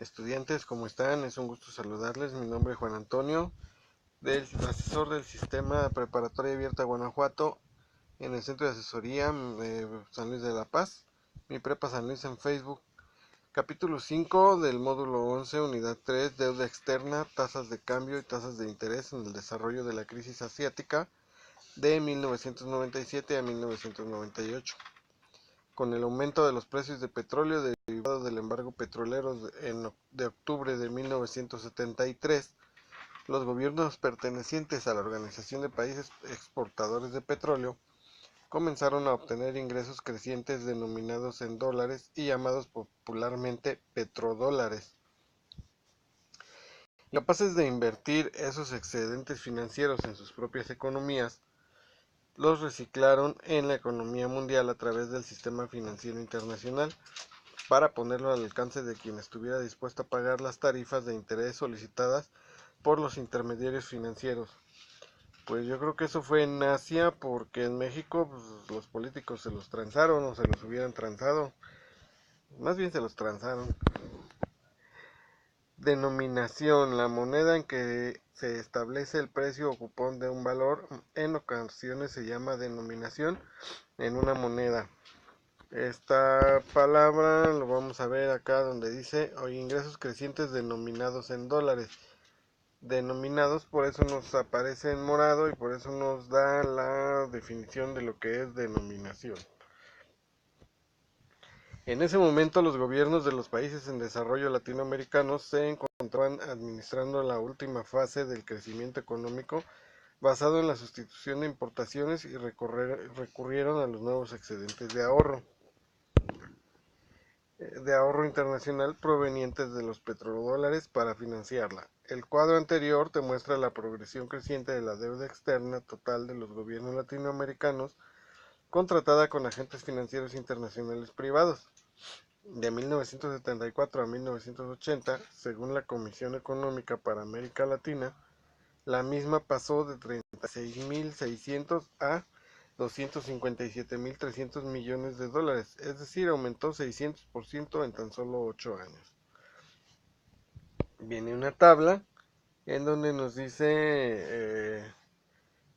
Estudiantes, ¿cómo están? Es un gusto saludarles. Mi nombre es Juan Antonio, del asesor del Sistema Preparatoria Abierta Guanajuato, en el Centro de Asesoría San Luis de la Paz, mi prepa San Luis en Facebook. Capítulo 5 del módulo 11, unidad 3, deuda externa, tasas de cambio y tasas de interés en el desarrollo de la crisis asiática de 1997 a 1998. Con el aumento de los precios de petróleo derivado del embargo petrolero de octubre de 1973, los gobiernos pertenecientes a la Organización de Países Exportadores de Petróleo comenzaron a obtener ingresos crecientes denominados en dólares y llamados popularmente petrodólares. Incapaces de invertir esos excedentes financieros en sus propias economías, los reciclaron en la economía mundial a través del sistema financiero internacional para ponerlo al alcance de quien estuviera dispuesto a pagar las tarifas de interés solicitadas por los intermediarios financieros. Pues yo creo que eso fue en Asia, porque en México pues, los políticos se los transaron o se los hubieran transado. Más bien se los transaron. Denominación: la moneda en que se establece el precio o cupón de un valor. En ocasiones se llama denominación en una moneda. Esta palabra lo vamos a ver acá donde dice ingresos crecientes denominados en dólares. Denominados, por eso nos aparece en morado y por eso nos da la definición de lo que es denominación. En ese momento los gobiernos de los países en desarrollo latinoamericanos se encontraban administrando la última fase del crecimiento económico basado en la sustitución de importaciones y recurrieron a los nuevos excedentes de ahorro internacional provenientes de los petrodólares para financiarla. El cuadro anterior te muestra la progresión creciente de la deuda externa total de los gobiernos latinoamericanos contratada con agentes financieros internacionales privados. De 1974 a 1980, según la Comisión Económica para América Latina, la misma pasó de 36.600 a 257.300 millones de dólares, es decir, aumentó 600% en tan solo 8 años. Viene una tabla en donde nos dice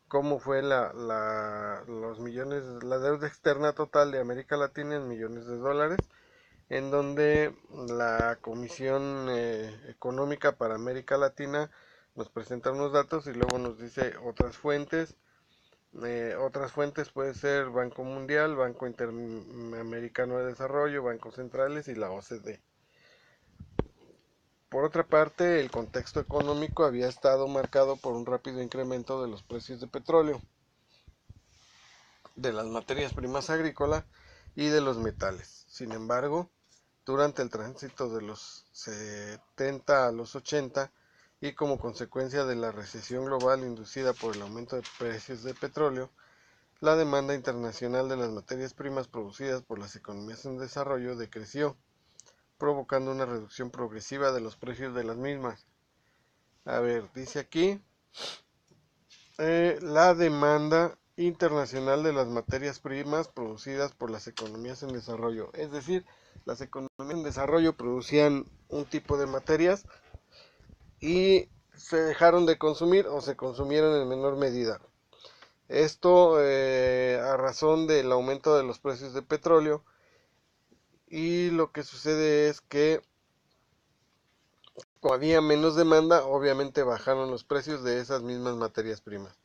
cómo fue los millones, la deuda externa total de América Latina en millones de dólares, en donde la Comisión Económica para América Latina nos presenta unos datos y luego nos dice otras fuentes. Otras fuentes puede ser Banco Mundial, Banco Interamericano de Desarrollo, bancos centrales y la OCDE. Por otra parte, el contexto económico había estado marcado por un rápido incremento de los precios de petróleo, de las materias primas agrícolas y de los metales. Sin embargo, durante el tránsito de los 70 a los 80 y como consecuencia de la recesión global inducida por el aumento de precios de petróleo, la demanda internacional de las materias primas producidas por las economías en desarrollo decreció, provocando una reducción progresiva de los precios de las mismas. A ver, dice aquí, la demanda internacional de las materias primas producidas por las economías en desarrollo. Es decir, las economías en desarrollo producían un tipo de materias y se dejaron de consumir o se consumieron en menor medida. Esto a razón del aumento de los precios de petróleo, y lo que sucede es que como había menos demanda, obviamente bajaron los precios de esas mismas materias primas.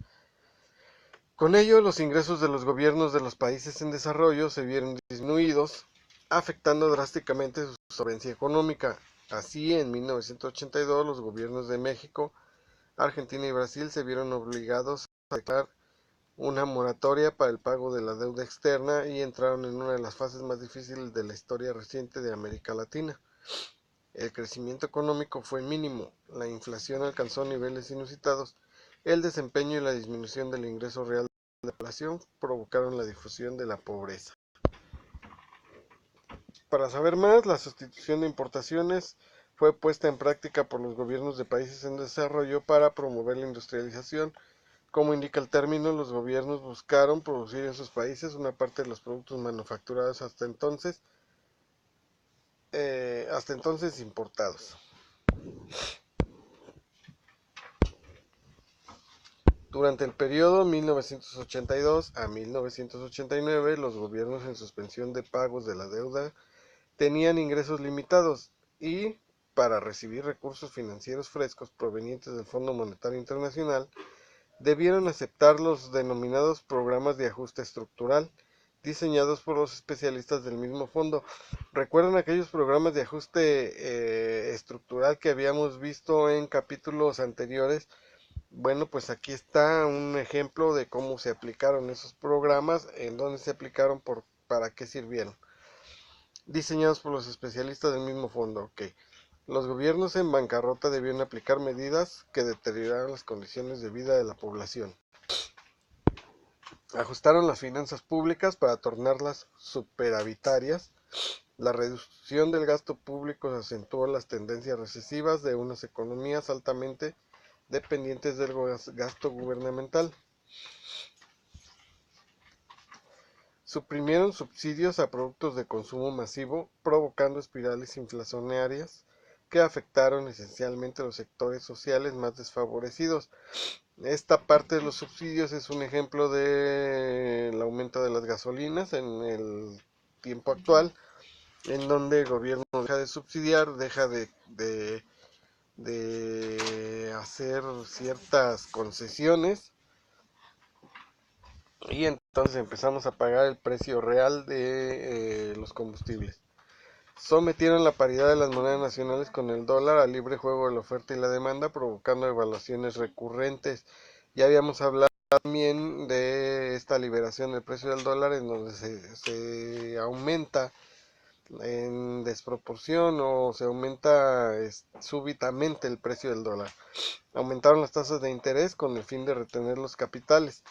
Con ello, los ingresos de los gobiernos de los países en desarrollo se vieron disminuidos, afectando drásticamente su solvencia económica. Así, en 1982, los gobiernos de México, Argentina y Brasil se vieron obligados a declarar una moratoria para el pago de la deuda externa y entraron en una de las fases más difíciles de la historia reciente de América Latina. El crecimiento económico fue mínimo, la inflación alcanzó niveles inusitados, el desempeño y la disminución del ingreso real de la población provocaron la difusión de la pobreza. Para saber más, la sustitución de importaciones fue puesta en práctica por los gobiernos de países en desarrollo para promover la industrialización. Como indica el término, los gobiernos buscaron producir en sus países una parte de los productos manufacturados hasta entonces hasta entonces importados. Durante el periodo 1982 a 1989, los gobiernos en suspensión de pagos de la deuda tenían ingresos limitados y, para recibir recursos financieros frescos provenientes del Fondo Monetario Internacional, debieron aceptar los denominados programas de ajuste estructural, diseñados por los especialistas del mismo fondo. ¿Recuerdan aquellos programas de ajuste estructural que habíamos visto en capítulos anteriores? Bueno, pues aquí está un ejemplo de cómo se aplicaron esos programas, en dónde se aplicaron, para qué sirvieron. Diseñados por los especialistas del mismo fondo. Ok. Los gobiernos en bancarrota debieron aplicar medidas que deterioraron las condiciones de vida de la población. Ajustaron las finanzas públicas para tornarlas superavitarias. La reducción del gasto público acentuó las tendencias recesivas de unas economías altamente dependientes del gasto gubernamental. Suprimieron subsidios a productos de consumo masivo, provocando espirales inflacionarias que afectaron esencialmente a los sectores sociales más desfavorecidos. Esta parte de los subsidios es un ejemplo del aumento de las gasolinas en el tiempo actual, en donde el gobierno deja de subsidiar, deja de hacer ciertas concesiones, y entonces empezamos a pagar el precio real de los combustibles. Sometieron la paridad de las monedas nacionales con el dólar al libre juego de la oferta y la demanda, provocando evaluaciones recurrentes. Ya habíamos hablado también de esta liberación del precio del dólar, en donde se aumenta en desproporción o se aumenta súbitamente el precio del dólar. Aumentaron las tasas de interés con el fin de retener los capitales,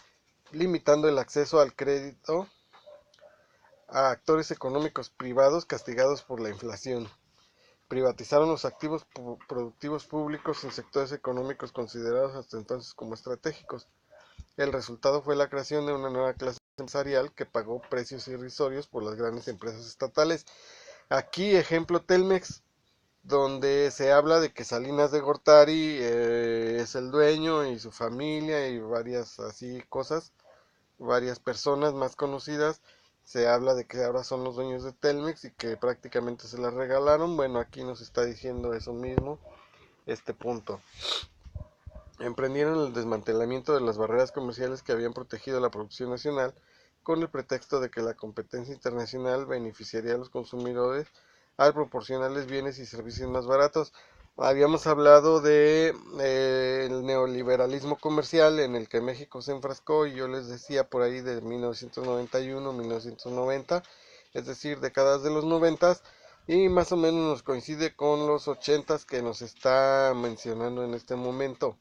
limitando el acceso al crédito a actores económicos privados castigados por la inflación. Privatizaron los activos productivos públicos en sectores económicos considerados hasta entonces como estratégicos. El resultado fue la creación de una nueva clase empresarial que pagó precios irrisorios por las grandes empresas estatales. Aquí ejemplo Telmex, donde se habla de que Salinas de Gortari es el dueño y su familia y varias así cosas, varias personas más conocidas. Se habla de que ahora son los dueños de Telmex y que prácticamente se las regalaron. Bueno, aquí nos está diciendo eso mismo, este punto. Emprendieron el desmantelamiento de las barreras comerciales que habían protegido la producción nacional, con el pretexto de que la competencia internacional beneficiaría a los consumidores al proporcionarles bienes y servicios más baratos. Habíamos hablado de el neoliberalismo comercial en el que México se enfrascó, y yo les decía por ahí de 1991-1990, es decir, décadas de los 90, y más o menos nos coincide con los 80 que nos está mencionando en este momento.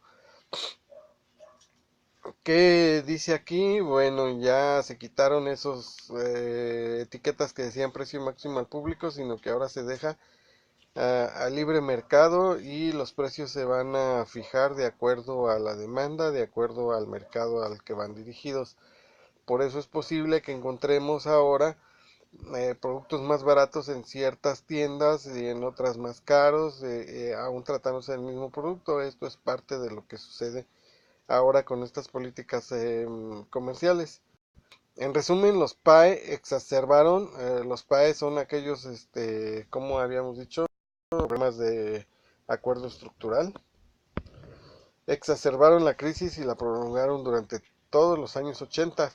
¿Qué dice aquí? Bueno, ya se quitaron esos etiquetas que decían precio máximo al público, sino que ahora se deja a libre mercado, y los precios se van a fijar de acuerdo a la demanda, de acuerdo al mercado al que van dirigidos. Por eso es posible que encontremos ahora productos más baratos en ciertas tiendas y en otras más caros, aún tratándose del mismo producto. Esto es parte de lo que sucede ahora con estas políticas comerciales. En resumen, los PAE exacerbaron. Los PAE son aquellos, como habíamos dicho, problemas de acuerdo estructural. Exacerbaron la crisis y la prolongaron durante todos los años 80.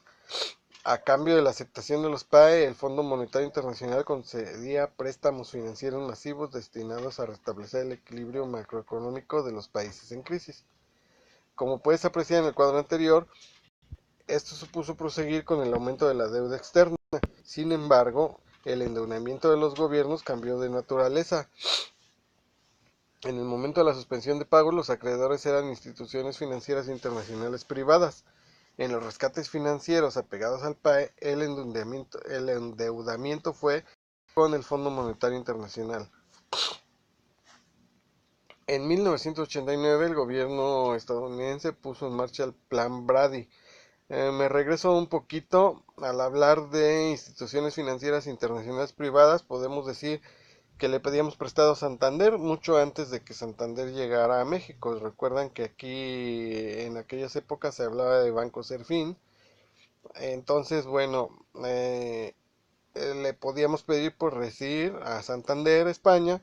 A cambio de la aceptación de los PAE, el Fondo Monetario Internacional concedía préstamos financieros masivos destinados a restablecer el equilibrio macroeconómico de los países en crisis. Como puedes apreciar en el cuadro anterior, esto supuso proseguir con el aumento de la deuda externa. Sin embargo, el endeudamiento de los gobiernos cambió de naturaleza. En el momento de la suspensión de pagos, los acreedores eran instituciones financieras internacionales privadas. En los rescates financieros apegados al PAE, el endeudamiento fue con el Fondo Monetario Internacional. En 1989, el gobierno estadounidense puso en marcha el Plan Brady. Me regreso un poquito al hablar de instituciones financieras internacionales privadas. Podemos decir que le pedíamos prestado a Santander mucho antes de que Santander llegara a México. Recuerdan que aquí en aquellas épocas se hablaba de Banco Serfín. Entonces, bueno, le podíamos pedir por recibir a Santander, España,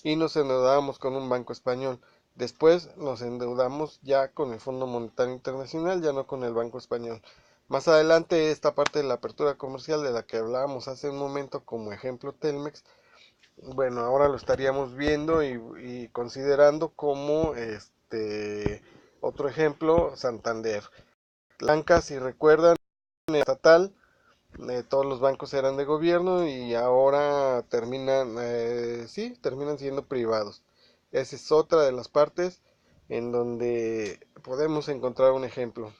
y nos endeudábamos con un banco español. Después nos endeudamos ya con el Fondo Monetario Internacional, ya no con el Banco Español. Más adelante, esta parte de la apertura comercial de la que hablábamos hace un momento como ejemplo Telmex, bueno, ahora lo estaríamos viendo y considerando como otro ejemplo Santander. Blanca, si recuerdan, estatal, todos los bancos eran de gobierno y ahora terminan siendo privados. Esa es otra de las partes en donde podemos encontrar un ejemplo.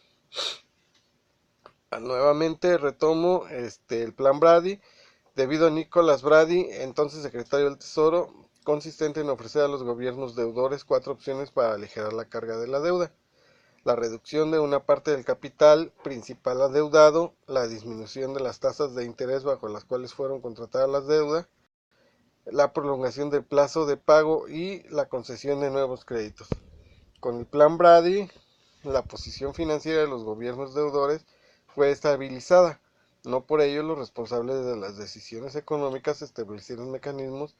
Nuevamente retomo el plan Brady, debido a Nicholas Brady, entonces secretario del Tesoro, consistente en ofrecer a los gobiernos deudores 4 opciones para aligerar la carga de la deuda: la reducción de una parte del capital principal adeudado, la disminución de las tasas de interés bajo las cuales fueron contratadas las deudas, la prolongación del plazo de pago y la concesión de nuevos créditos. Con el plan Brady, la posición financiera de los gobiernos deudores fue estabilizada. No por ello los responsables de las decisiones económicas establecieron mecanismos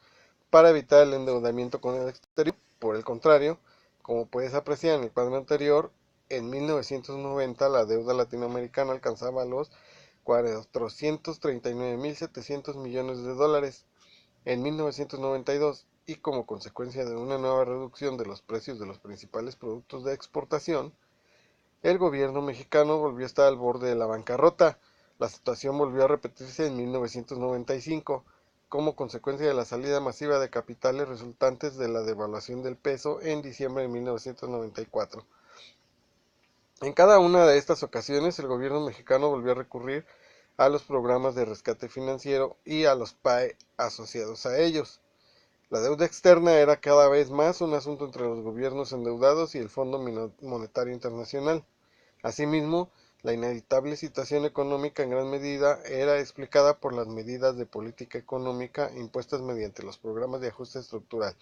para evitar el endeudamiento con el exterior. Por el contrario, como puedes apreciar en el cuadro anterior, en 1990 la deuda latinoamericana alcanzaba los 439.700 millones de dólares. En 1992, y como consecuencia de una nueva reducción de los precios de los principales productos de exportación, el gobierno mexicano volvió a estar al borde de la bancarrota. La situación volvió a repetirse en 1995, como consecuencia de la salida masiva de capitales resultantes de la devaluación del peso en diciembre de 1994. En cada una de estas ocasiones, el gobierno mexicano volvió a recurrir a los programas de rescate financiero y a los PAE asociados a ellos. La deuda externa era cada vez más un asunto entre los gobiernos endeudados y el Fondo Monetario Internacional. Asimismo, la inevitable situación económica en gran medida era explicada por las medidas de política económica impuestas mediante los programas de ajuste estructural.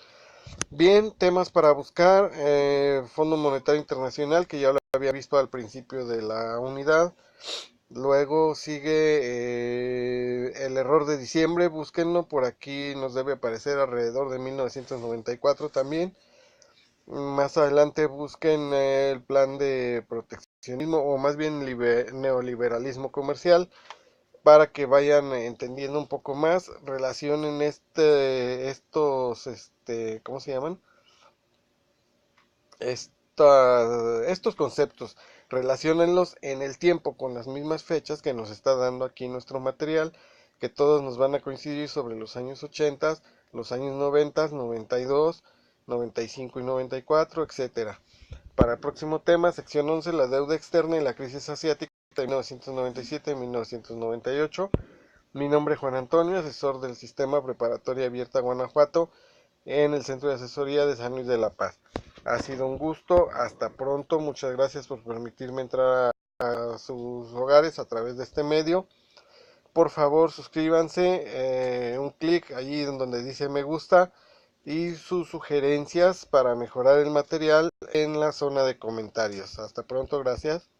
Bien, temas para buscar: Fondo Monetario Internacional, que ya lo había visto al principio de la unidad. Luego sigue el error de diciembre, búsquenlo, por aquí nos debe aparecer alrededor de 1994 también. Más adelante busquen el plan de proteccionismo, o más bien neoliberalismo comercial, para que vayan entendiendo un poco más. Relacionen ¿cómo se llaman? Estos conceptos, relaciónenlos en el tiempo con las mismas fechas que nos está dando aquí nuestro material, que todos nos van a coincidir sobre los años 80, los años 90, 92, 95 y 94, etcétera. Para el próximo tema, sección 11, la deuda externa y la crisis asiática de 1997 y 1998. Mi nombre es Juan Antonio, asesor del Sistema Preparatoria Abierta Guanajuato, en el Centro de Asesoría de San Luis de la Paz. Ha sido un gusto, hasta pronto, muchas gracias por permitirme entrar a sus hogares a través de este medio. Por favor, suscríbanse, un clic allí donde dice me gusta, y sus sugerencias para mejorar el material en la zona de comentarios. Hasta pronto, gracias.